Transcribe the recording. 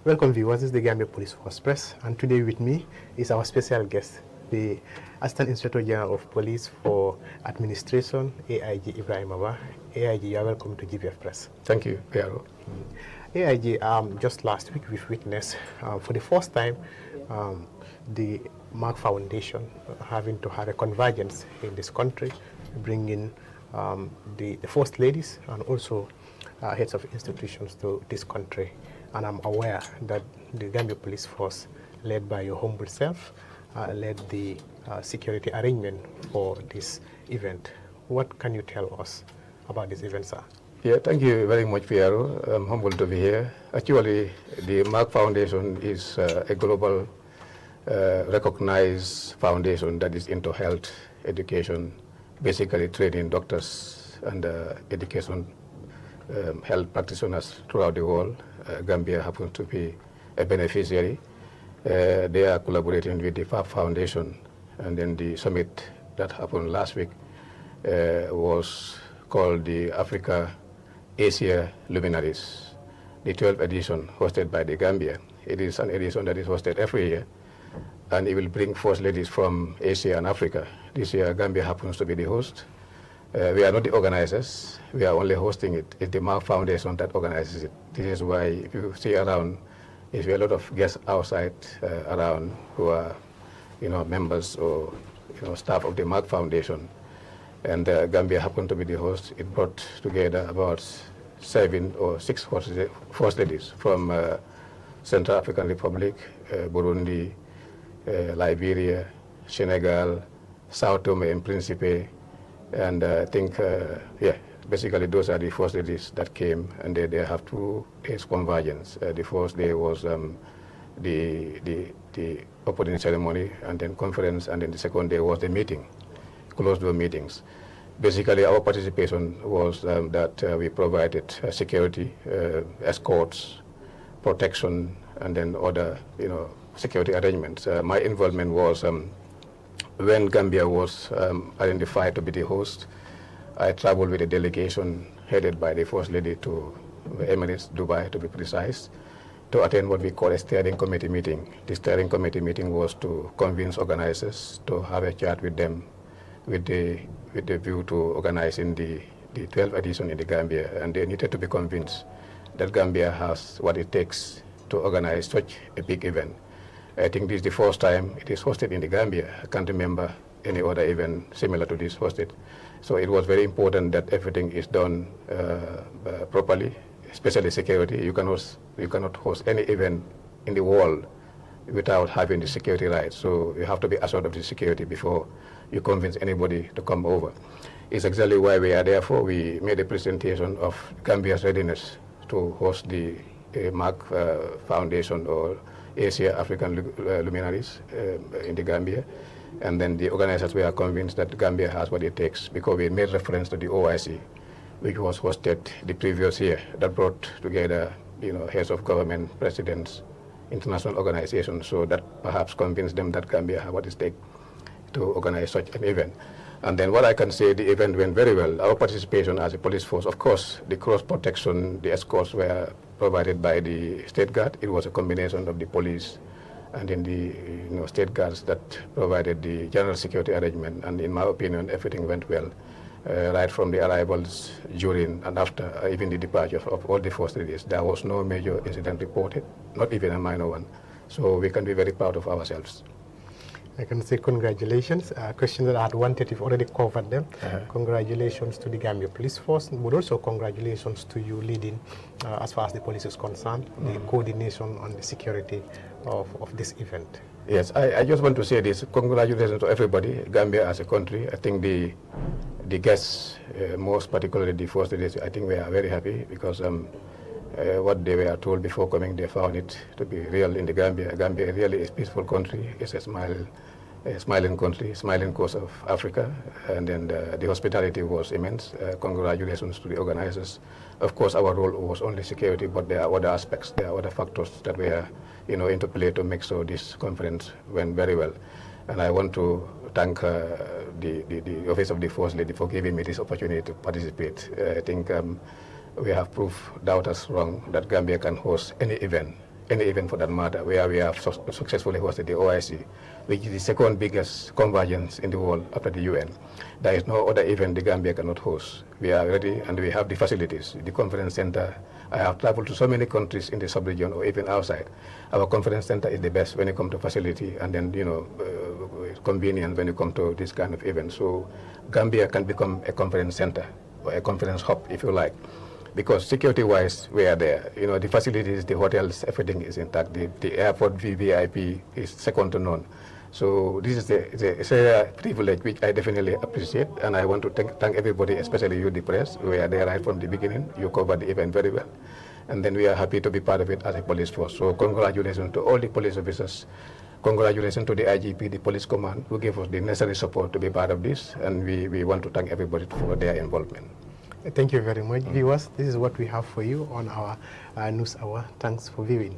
Welcome viewers, this is the Gambia Police Force Press, and today with me is our special guest, the Assistant Inspector General of Police for Administration, AIG Ibrahim Aba. AIG, you are welcome to Gpf'S Press. Thank you, Piero. AIG, just last week we've witnessed for the first time the Mark Foundation having to have a convergence in this country, bringing the First Ladies and also heads of institutions to this country. And I'm aware that the Gambia Police Force, led by your humble self, led the security arrangement for this event. What can you tell us about this event, sir? Yeah, thank you very much, Piero. I'm humbled to be here. Actually, the Mark Foundation is a global recognized foundation that is into health, education, basically training doctors and education health practitioners throughout the world. Gambia happens to be a beneficiary. They are collaborating with the FAB Foundation, and then the summit that happened last week was called the Africa Asia Luminaries, the 12th edition hosted by the Gambia. It is an edition that is hosted every year, and it will bring first ladies from Asia and Africa. This year, Gambia happens to be the host. We are not the organizers. We are only hosting it. It's the Mark Foundation that organizes it. This is why, if you see around, you see a lot of guests outside around who are, members or staff of the Mark Foundation. And Gambia happened to be the host. It brought together about 7 or 6 first ladies from Central African Republic, Burundi, Liberia, Senegal, Sao Tome and Principe, and I think, basically those are the first ladies that came, and they have 2 days convergence. The first day was the opening ceremony, and then conference, and then the second day was the meeting, closed-door meetings. Basically, our participation was that we provided security, escorts, protection, and then other, security arrangements. My involvement was when Gambia was identified to be the host. I traveled with a delegation headed by the First Lady to Emirates, Dubai to be precise, to attend what we call a steering committee meeting. The steering committee meeting was to convince organizers to have a chat with them with the view to organizing the 12th edition in the Gambia, and they needed to be convinced that Gambia has what it takes to organize such a big event. I think this is the first time it is hosted in the Gambia. I can't remember any other event similar to this hosted. So it was very important that everything is done properly, especially security. You cannot host any event in the world without having the security rights. So you have to be assured of the security before you convince anybody to come over. It's exactly why we are there for. We made a presentation of Gambia's readiness to host the Mark Foundation or Asia African Luminaries in the Gambia. And then the organizers were convinced that Gambia has what it takes, because we made reference to the OIC, which was hosted the previous year, that brought together heads of government, presidents, international organizations, so that perhaps convinced them that Gambia has what it takes to organize such an event. And then what I can say, the event went very well. Our participation as a police force, of course, the cross protection, the escorts were provided by the State Guard. It was a combination of the police and then the State Guards that provided the general security arrangement. And in my opinion, everything went well, right from the arrivals, during, and after, even the departure of all the first ladies. There was no major incident reported, not even a minor one. So we can be very proud of ourselves. I can say congratulations. Questions that I had wanted, you've already covered them. Congratulations to the Gambia Police Force, but also congratulations to you leading, as far as the police is concerned, the coordination on the security of this event. Yes, I just want to say this. Congratulations to everybody, Gambia as a country. I think the guests, most particularly the first ladies, I think we are very happy, because what they were told before coming, they found it to be real in the Gambia. Gambia really is a peaceful country. It's a smiling country, smiling coast of Africa, and then the hospitality was immense. Congratulations to the organizers. Of course, our role was only security, but there are other aspects, there are other factors that were, into play to make sure this conference went very well. And I want to thank the Office of the First Lady for giving me this opportunity to participate. I think we have proved doubters wrong that Gambia can host any event any event for that matter, where we have successfully hosted the OIC, which is the second biggest convergence in the world after the UN. There is no other event the Gambia cannot host. We are ready and we have the facilities. The conference center, I have traveled to so many countries in the sub-region or even outside. Our conference center is the best when it comes to facility and then, convenient when it comes to this kind of event. So Gambia can become a conference center or a conference hub, if you like. Because security-wise, we are there. The facilities, the hotels, everything is intact. The airport VVIP is second to none. So this is it's a privilege which I definitely appreciate, and I want to thank everybody, especially you, the press. We are there right from the beginning. You covered the event very well. And then we are happy to be part of it as a police force. So congratulations to all the police officers. Congratulations to the IGP, the police command, who gave us the necessary support to be part of this. And we want to thank everybody for their involvement. Thank you very much, viewers. This is what we have for you on our news hour. Thanks for viewing.